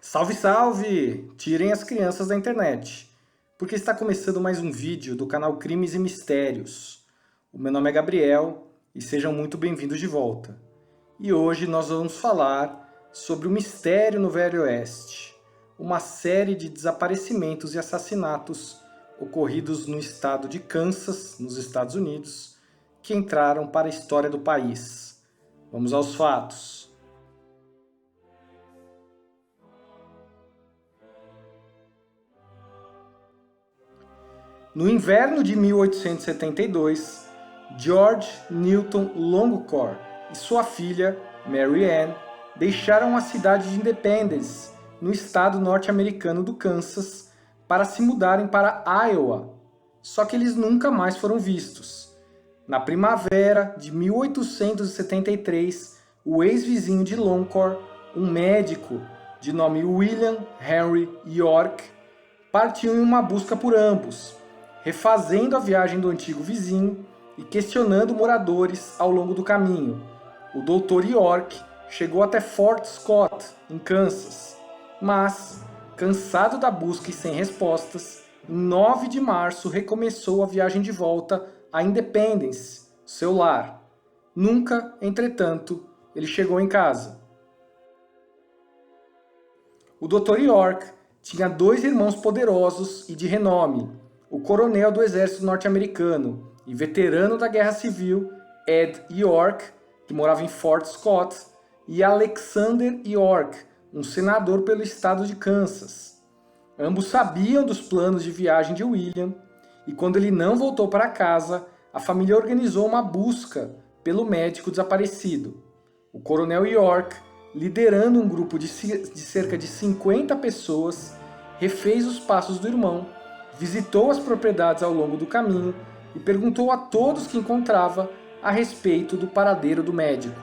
Salve, salve! Tirem as crianças da internet, porque está começando mais um vídeo do canal Crimes e Mistérios. O meu nome é Gabriel e sejam muito bem-vindos de volta. E hoje nós vamos falar sobre o mistério no Velho Oeste, uma série de desaparecimentos e assassinatos ocorridos no estado de Kansas, nos Estados Unidos, que entraram para a história do país. Vamos aos fatos. No inverno de 1872, George Newton Longcore e sua filha, Mary Ann, deixaram a cidade de Independence, no estado norte-americano do Kansas, para se mudarem para Iowa. Só que eles nunca mais foram vistos. Na primavera de 1873, o ex-vizinho de Longcore, um médico de nome William Henry York, partiu em uma busca por ambos, refazendo a viagem do antigo vizinho e questionando moradores ao longo do caminho. O Dr. York chegou até Fort Scott, em Kansas, mas, cansado da busca e sem respostas, em 9 de março recomeçou a viagem de volta a Independence, seu lar. Nunca, entretanto, ele chegou em casa. O Dr. York tinha 2 irmãos poderosos e de renome: o coronel do exército norte-americano e veterano da Guerra Civil, Ed York, que morava em Fort Scott, e Alexander York, um senador pelo estado de Kansas. Ambos sabiam dos planos de viagem de William, e quando ele não voltou para casa, a família organizou uma busca pelo médico desaparecido. O coronel York, liderando um grupo de cerca de 50 pessoas, refez os passos do irmão, visitou as propriedades ao longo do caminho e perguntou a todos que encontrava a respeito do paradeiro do médico.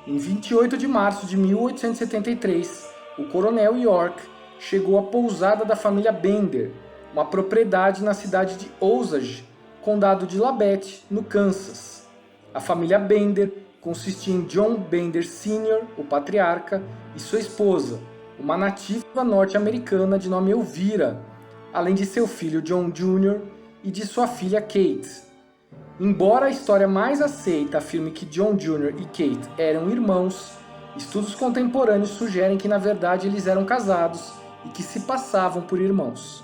Em 28 de março de 1873, o coronel York chegou à pousada da família Bender, uma propriedade na cidade de Osage, condado de Labette, no Kansas. A família Bender consistia em John Bender Sr., o patriarca, e sua esposa, uma nativa norte-americana de nome Elvira, além de seu filho John Jr. e de sua filha Kate. Embora a história mais aceita afirme que John Jr. e Kate eram irmãos, estudos contemporâneos sugerem que na verdade eles eram casados e que se passavam por irmãos.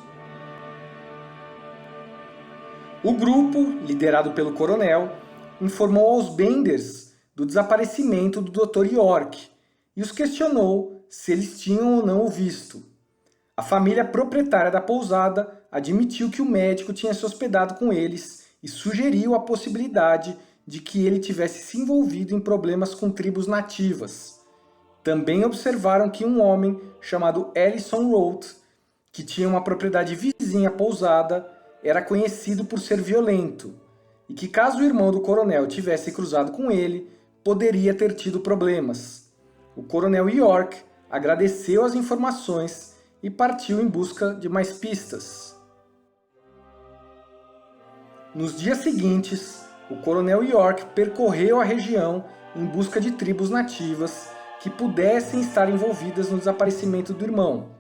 O grupo, liderado pelo coronel, informou aos Benders do desaparecimento do Dr. York e os questionou se eles tinham ou não o visto. A família proprietária da pousada admitiu que o médico tinha se hospedado com eles e sugeriu a possibilidade de que ele tivesse se envolvido em problemas com tribos nativas. Também observaram que um homem chamado Ellison Roth, que tinha uma propriedade vizinha à pousada, era conhecido por ser violento, e que caso o irmão do coronel tivesse cruzado com ele, poderia ter tido problemas. O coronel York agradeceu as informações e partiu em busca de mais pistas. Nos dias seguintes, o coronel York percorreu a região em busca de tribos nativas que pudessem estar envolvidas no desaparecimento do irmão,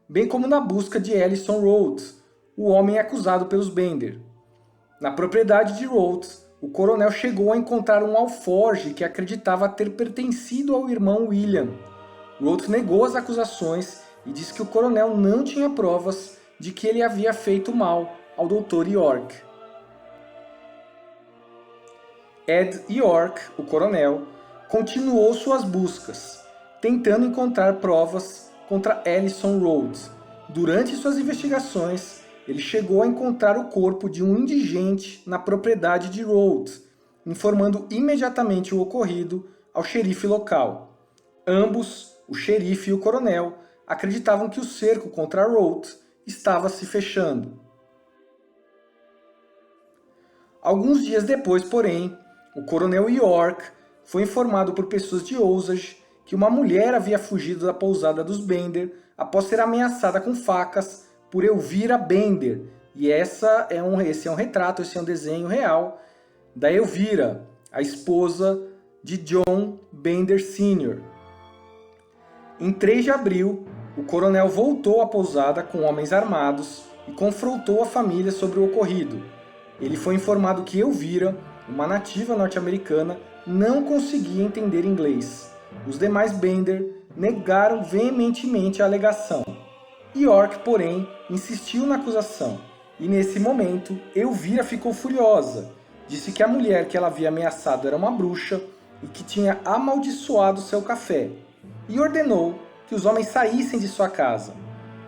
bem como na busca de Ellison Roth, o homem acusado pelos Bender. Na propriedade de Roth, o coronel chegou a encontrar um alforje que acreditava ter pertencido ao irmão William. Roth negou as acusações e disse que o coronel não tinha provas de que ele havia feito mal ao Dr. York. Ed York, o coronel, continuou suas buscas, tentando encontrar provas contra Ellison Roth. Durante suas investigações, ele chegou a encontrar o corpo de um indigente na propriedade de Roth, informando imediatamente o ocorrido ao xerife local. Ambos, o xerife e o coronel, acreditavam que o cerco contra Roth estava se fechando. Alguns dias depois, porém, o coronel York foi informado por pessoas de Osage que uma mulher havia fugido da pousada dos Bender após ser ameaçada com facas por Elvira Bender. E esse é um retrato, esse é um desenho real da Elvira, a esposa de John Bender Sr. Em 3 de abril, o coronel voltou à pousada com homens armados e confrontou a família sobre o ocorrido. Ele foi informado que Elvira, uma nativa norte-americana, não conseguia entender inglês. Os demais Bender negaram veementemente a alegação. York, porém, insistiu na acusação, e nesse momento, Elvira ficou furiosa. Disse que a mulher que ela havia ameaçado era uma bruxa e que tinha amaldiçoado seu café, e ordenou que os homens saíssem de sua casa.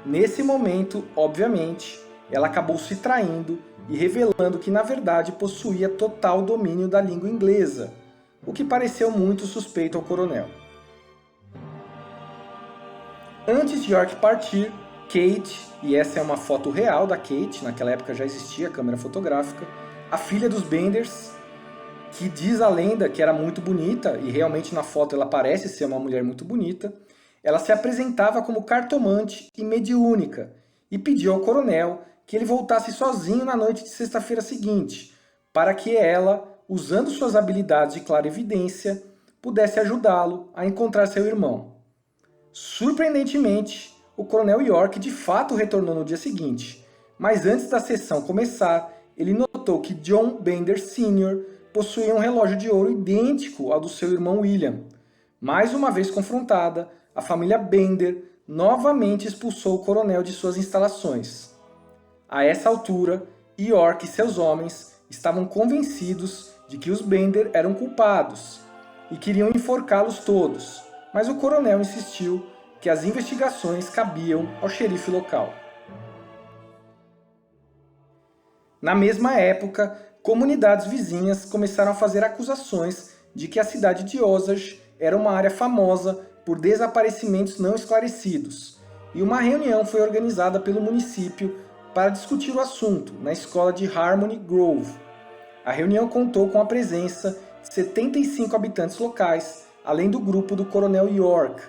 Nesse momento, obviamente, ela acabou se traindo e revelando que na verdade possuía total domínio da língua inglesa, o que pareceu muito suspeito ao coronel. Antes de York partir, Kate, e essa é uma foto real da Kate, naquela época já existia câmera fotográfica, a filha dos Benders, que diz a lenda que era muito bonita, e realmente na foto ela parece ser uma mulher muito bonita, ela se apresentava como cartomante e mediúnica, e pediu ao coronel que ele voltasse sozinho na noite de sexta-feira seguinte, para que ela, usando suas habilidades de clarividência, pudesse ajudá-lo a encontrar seu irmão. Surpreendentemente, o coronel York de fato retornou no dia seguinte, mas antes da sessão começar, ele notou que John Bender Sr. possuía um relógio de ouro idêntico ao do seu irmão William. Mais uma vez confrontada, a família Bender novamente expulsou o coronel de suas instalações. A essa altura, York e seus homens estavam convencidos de que os Bender eram culpados e queriam enforcá-los todos, mas o coronel insistiu que as investigações cabiam ao xerife local. Na mesma época, comunidades vizinhas começaram a fazer acusações de que a cidade de Osage era uma área famosa por desaparecimentos não esclarecidos, e uma reunião foi organizada pelo município para discutir o assunto na escola de Harmony Grove. A reunião contou com a presença de 75 habitantes locais, além do grupo do coronel York.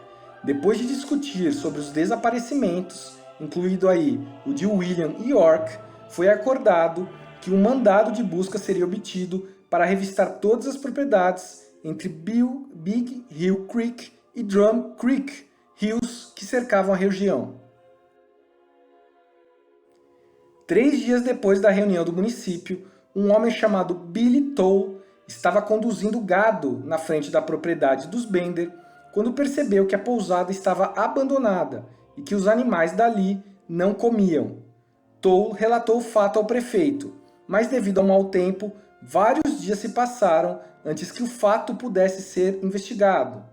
Depois de discutir sobre os desaparecimentos, incluído aí o de William e York, foi acordado que um mandado de busca seria obtido para revistar todas as propriedades entre Big Hill Creek e Drum Creek, rios que cercavam a região. 3 dias depois da reunião do município, um homem chamado Billy Toll estava conduzindo gado na frente da propriedade dos Bender quando percebeu que a pousada estava abandonada e que os animais dali não comiam. Toll relatou o fato ao prefeito, mas devido ao mau tempo, vários dias se passaram antes que o fato pudesse ser investigado.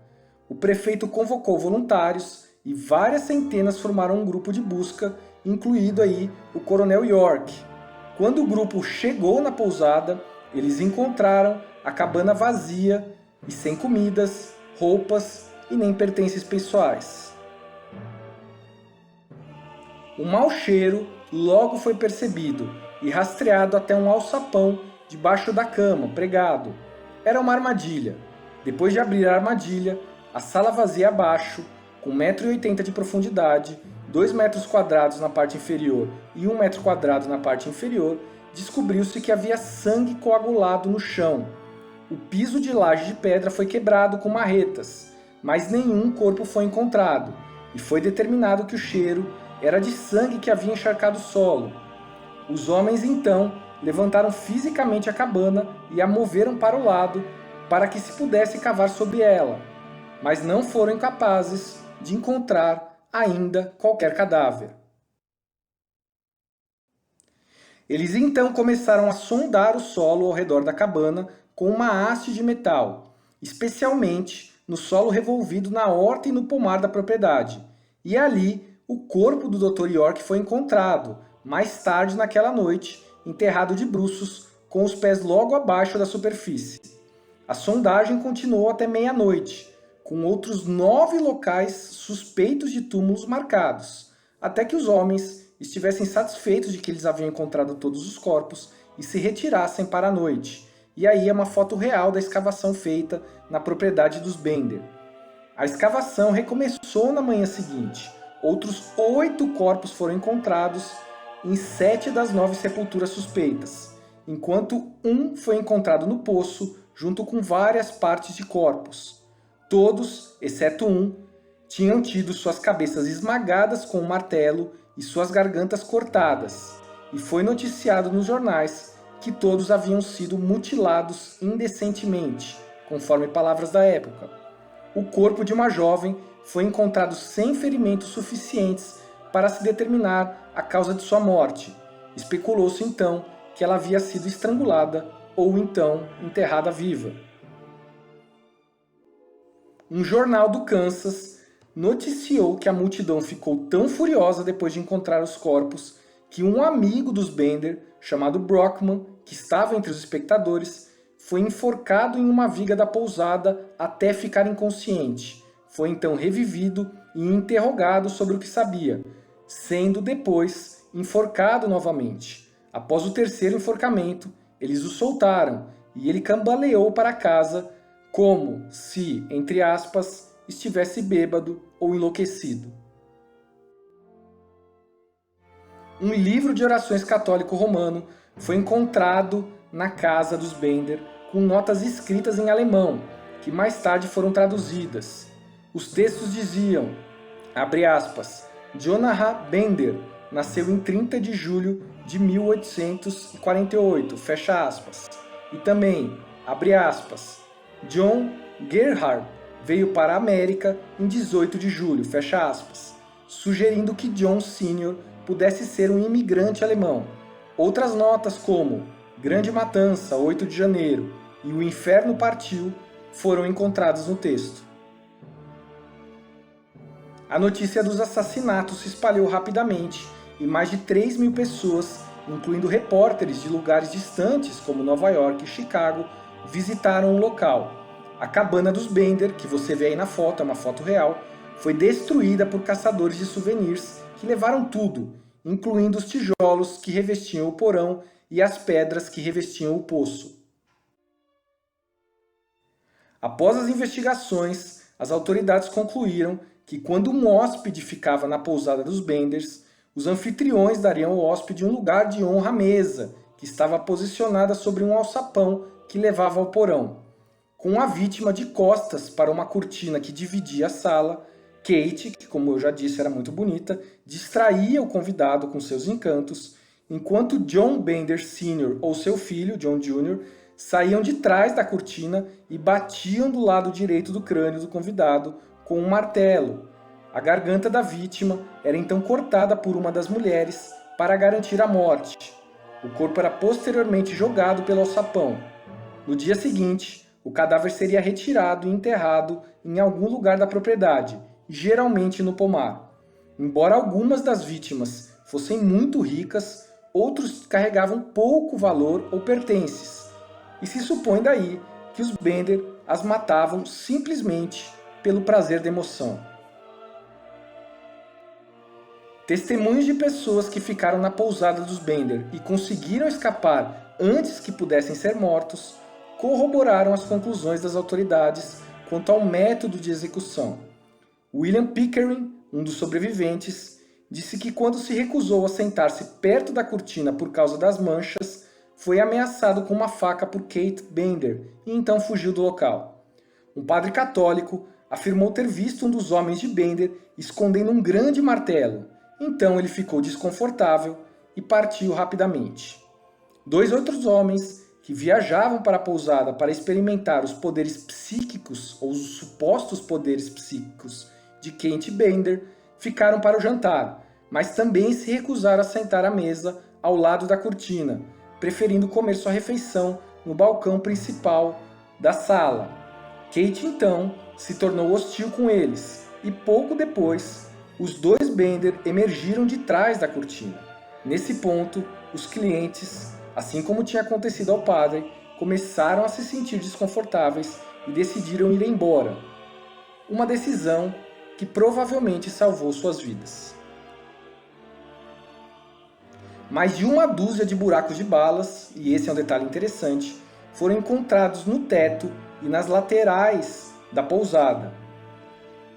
O prefeito convocou voluntários e várias centenas formaram um grupo de busca, incluído aí o coronel York. Quando o grupo chegou na pousada, eles encontraram a cabana vazia e sem comidas, roupas e nem pertences pessoais. O mau cheiro logo foi percebido e rastreado até um alçapão debaixo da cama, pregado. Era uma armadilha. Depois de abrir a armadilha, a sala vazia abaixo, com 1,80 m de profundidade, 2 metros quadrados na parte inferior e 1 metro quadrado na parte inferior, descobriu-se que havia sangue coagulado no chão. O piso de laje de pedra foi quebrado com marretas, mas nenhum corpo foi encontrado, e foi determinado que o cheiro era de sangue que havia encharcado o solo. Os homens então levantaram fisicamente a cabana e a moveram para o lado para que se pudesse cavar sobre ela, mas não foram capazes de encontrar ainda qualquer cadáver. Eles então começaram a sondar o solo ao redor da cabana com uma haste de metal, especialmente no solo revolvido na horta e no pomar da propriedade, e ali o corpo do Dr. York foi encontrado, mais tarde naquela noite, enterrado de bruços, com os pés logo abaixo da superfície. A sondagem continuou até meia-noite, com outros 9 locais suspeitos de túmulos marcados, até que os homens estivessem satisfeitos de que eles haviam encontrado todos os corpos e se retirassem para a noite. E aí é uma foto real da escavação feita na propriedade dos Bender. A escavação recomeçou na manhã seguinte. Outros 8 corpos foram encontrados em 7 das 9 sepulturas suspeitas, enquanto um foi encontrado no poço, junto com várias partes de corpos. Todos, exceto um, tinham tido suas cabeças esmagadas com um martelo e suas gargantas cortadas, e foi noticiado nos jornais que todos haviam sido mutilados indecentemente, conforme palavras da época. O corpo de uma jovem foi encontrado sem ferimentos suficientes para se determinar a causa de sua morte. Especulou-se então que ela havia sido estrangulada ou então enterrada viva. Um jornal do Kansas noticiou que a multidão ficou tão furiosa depois de encontrar os corpos que um amigo dos Bender, chamado Brockman, que estava entre os espectadores, foi enforcado em uma viga da pousada até ficar inconsciente. Foi então revivido e interrogado sobre o que sabia, sendo depois enforcado novamente. Após o terceiro enforcamento, eles o soltaram e ele cambaleou para casa como se, entre aspas, estivesse bêbado ou enlouquecido. Um livro de orações católico romano foi encontrado na casa dos Bender com notas escritas em alemão, que mais tarde foram traduzidas. Os textos diziam, abre aspas, Jonah Bender nasceu em 30 de julho de 1848, fecha aspas. E também, abre aspas, John Gerhard veio para a América em 18 de julho, fecha aspas, sugerindo que John Sr. pudesse ser um imigrante alemão. Outras notas como Grande Matança, 8 de janeiro e O Inferno Partiu foram encontradas no texto. A notícia dos assassinatos se espalhou rapidamente e mais de 3.000 pessoas, incluindo repórteres de lugares distantes como Nova York e Chicago, visitaram o local. A cabana dos Bender, que você vê aí na foto, é uma foto real, foi destruída por caçadores de souvenirs que levaram tudo, incluindo os tijolos que revestiam o porão e as pedras que revestiam o poço. Após as investigações, as autoridades concluíram que quando um hóspede ficava na pousada dos Benders, os anfitriões dariam ao hóspede um lugar de honra à mesa, que estava posicionada sobre um alçapão que levava ao porão. Com a vítima de costas para uma cortina que dividia a sala, Kate, que como eu já disse era muito bonita, distraía o convidado com seus encantos, enquanto John Bender Sr. ou seu filho, John Jr., saíam de trás da cortina e batiam do lado direito do crânio do convidado com um martelo. A garganta da vítima era então cortada por uma das mulheres para garantir a morte. O corpo era posteriormente jogado pelo alçapão. No dia seguinte, o cadáver seria retirado e enterrado em algum lugar da propriedade, geralmente no pomar. Embora algumas das vítimas fossem muito ricas, outros carregavam pouco valor ou pertences, e se supõe daí que os Bender as matavam simplesmente pelo prazer da emoção. Testemunhos de pessoas que ficaram na pousada dos Bender e conseguiram escapar antes que pudessem ser mortos, corroboraram as conclusões das autoridades quanto ao método de execução. William Pickering, um dos sobreviventes, disse que quando se recusou a sentar-se perto da cortina por causa das manchas, foi ameaçado com uma faca por Kate Bender e então fugiu do local. Um padre católico afirmou ter visto um dos homens de Bender escondendo um grande martelo, então ele ficou desconfortável e partiu rapidamente. 2 outros homens que viajavam para a pousada para experimentar os poderes psíquicos ou os supostos poderes psíquicos de Kate Bender ficaram para o jantar, mas também se recusaram a sentar à mesa ao lado da cortina, preferindo comer sua refeição no balcão principal da sala. Kate então se tornou hostil com eles e pouco depois os 2 Bender emergiram de trás da cortina. Nesse ponto, os clientes, assim como tinha acontecido ao padre, começaram a se sentir desconfortáveis e decidiram ir embora. Uma decisão que provavelmente salvou suas vidas. Mais de 1 dúzia de buracos de balas, e esse é um detalhe interessante, foram encontrados no teto e nas laterais da pousada.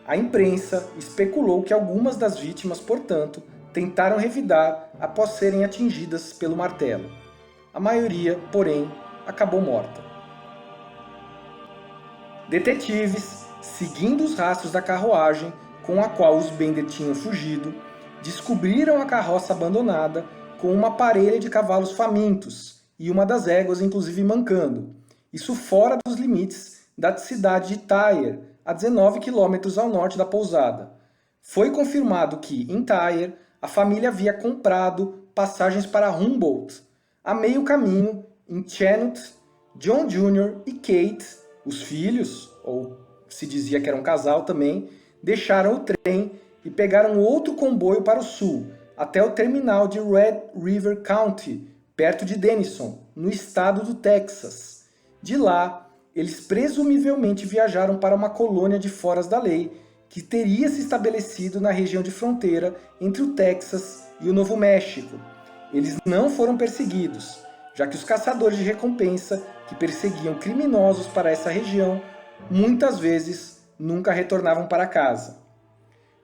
A imprensa especulou que algumas das vítimas, portanto, tentaram revidar após serem atingidas pelo martelo. A maioria, porém, acabou morta. Detetives, seguindo os rastros da carruagem, com a qual os Bender tinham fugido, descobriram a carroça abandonada com uma parelha de cavalos famintos e uma das éguas inclusive mancando, isso fora dos limites da cidade de Tyre, a 19 quilômetros ao norte da pousada. Foi confirmado que, em Tyre, a família havia comprado passagens para Humboldt. A meio caminho, em Chanute, John Jr. e Kate, os filhos, ou se dizia que era um casal também, deixaram o trem e pegaram outro comboio para o sul, até o terminal de Red River County, perto de Denison, no estado do Texas. De lá, eles presumivelmente viajaram para uma colônia de foras da lei, que teria se estabelecido na região de fronteira entre o Texas e o Novo México. Eles não foram perseguidos, já que os caçadores de recompensa que perseguiam criminosos para essa região, muitas vezes nunca retornavam para casa.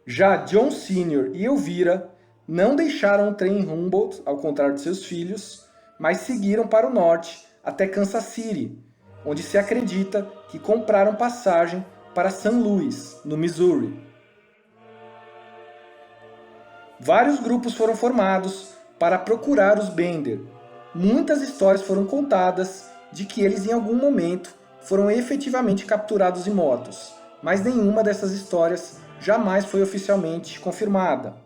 Já John Sr. e Elvira não deixaram o trem em Humboldt, ao contrário de seus filhos, mas seguiram para o norte até Kansas City, onde se acredita que compraram passagem para St. Louis, no Missouri. Vários grupos foram formados para procurar os Bender. Muitas histórias foram contadas de que eles em algum momento foram efetivamente capturados e mortos, mas nenhuma dessas histórias jamais foi oficialmente confirmada.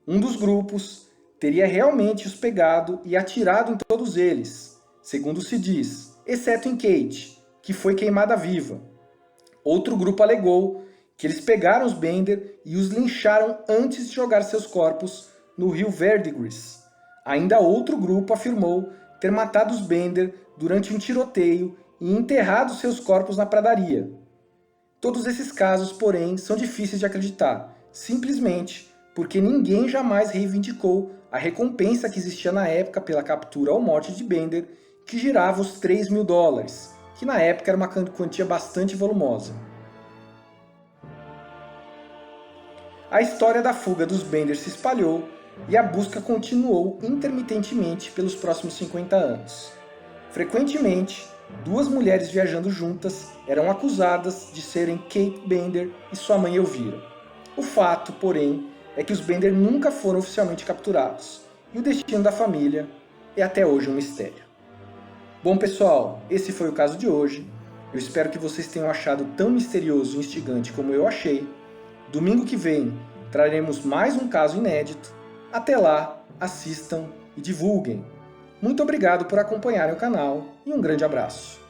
Um dos grupos teria realmente os pegado e atirado em todos eles, segundo se diz, exceto em Kate, que foi queimada viva. Outro grupo alegou que eles pegaram os Bender e os lincharam antes de jogar seus corpos no rio Verdigris. Ainda outro grupo afirmou ter matado os Bender durante um tiroteio e enterrado seus corpos na pradaria. Todos esses casos, porém, são difíceis de acreditar, simplesmente porque ninguém jamais reivindicou a recompensa que existia na época pela captura ou morte de Bender, que girava os $3.000, que na época era uma quantia bastante volumosa. A história da fuga dos Bender se espalhou e a busca continuou intermitentemente pelos próximos 50 anos. Frequentemente, duas mulheres viajando juntas eram acusadas de serem Kate Bender e sua mãe Elvira. O fato, porém, é que os Bender nunca foram oficialmente capturados, e o destino da família é até hoje um mistério. Bom pessoal, esse foi o caso de hoje. Eu espero que vocês tenham achado tão misterioso e instigante como eu achei. Domingo que vem traremos mais um caso inédito. Até lá, assistam e divulguem. Muito obrigado por acompanharem o canal e um grande abraço.